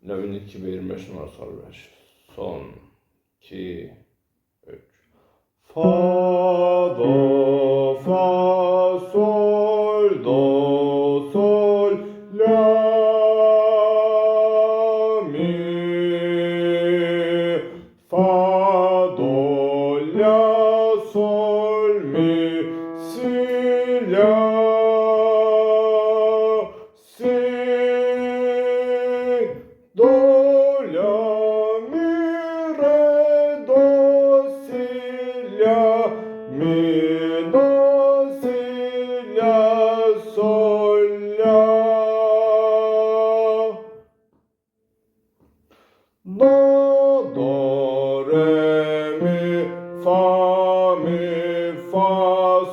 Növün 225 numara soru 5. Son 2 3. Fa do fa sol do sol la mi fa do la sol mi si la si do la mi re do si la mi do si la sol la do re mi fa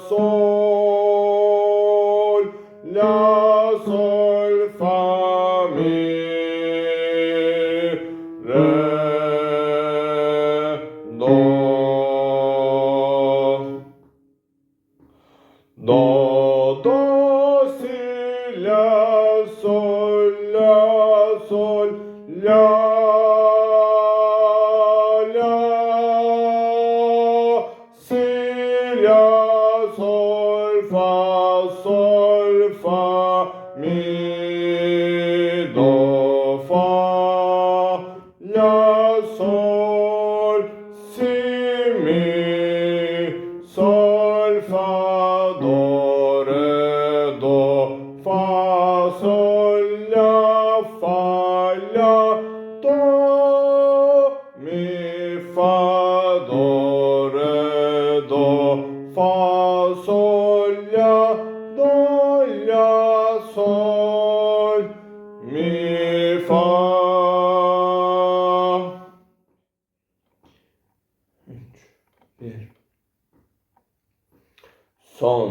sol la sol fa mi re do si la sol la si la sol fa mi do fa la sol si mi sol fa do re do fa sol la do mi fa do re do fa sol la sol mi fa. 3 1 Son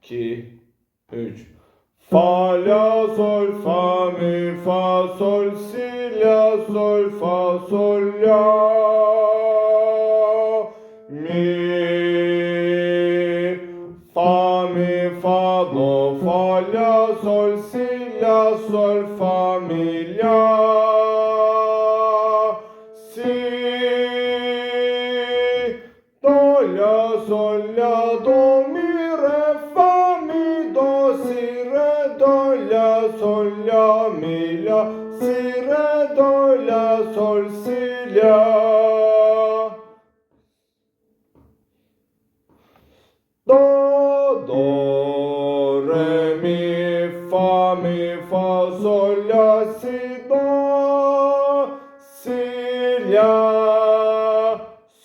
2 3 fa la sol fa mi fa sol si la sol fa sol la mi fa do fa la sol si la sol fa mi la si do la sol la do mi re fa mi do si re do la sol la mi la si re do la sol si la do re mi fa sol la si do si la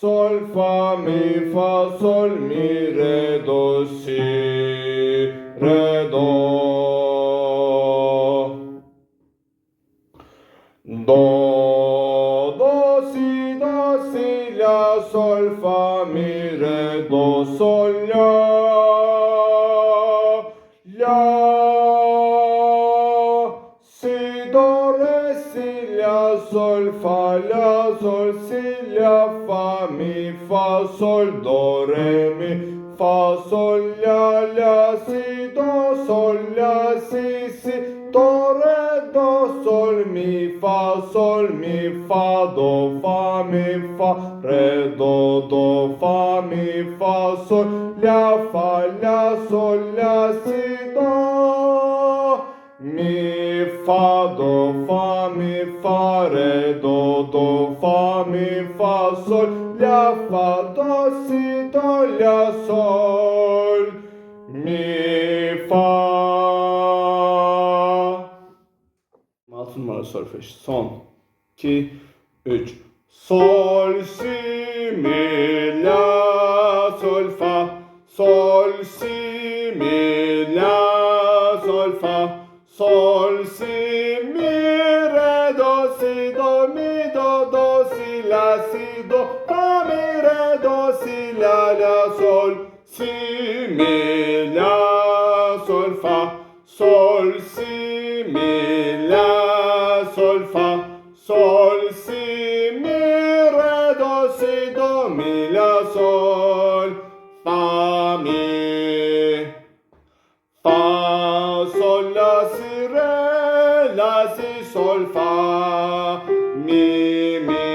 sol fa mi re do si re do si la sol fa mi re do sol la si do re si la sol si la fa mi fa sol do re mi fa sol la si do sol la si do re do sol mi fa do fa mi fa re do fa mi fa sol la sol la si do mi fa do fa mi fa re do fa mi fa sol la fa do si do la sol mi fa. 6 numara solfej. Son 2 3 sol si mi la sol fa sol si mi la sol fa sol si mi re do si do mi do si la si do fa mi re do si la sol si mi la sol fa sol si mi la sol fa sol si mi re do si do mi la sol fa mi fa sol la si re la si sol fa mi, mi.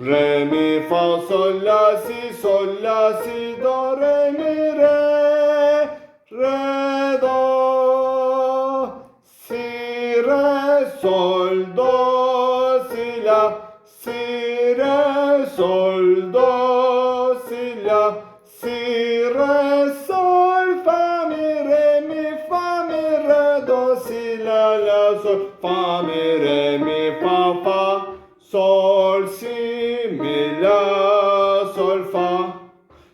Re, mi, fa, sol, la, si, do, re, mi, re, do. Si, re, sol, do, si, la, si, re, sol, do, si, la, si, re, sol, fa, mi, re, do, si, la, sol, fa, mi, fa, sol, si, mi, la, sol, fa,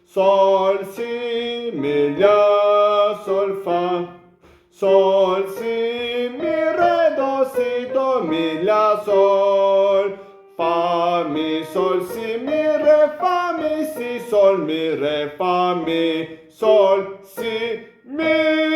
sol, si, mi, la, sol, fa, sol, si, mi, re, do, mi, la, sol, fa, mi, sol, si, mi, re, fa, mi, si, sol, mi, re, fa, mi, sol, si, mi.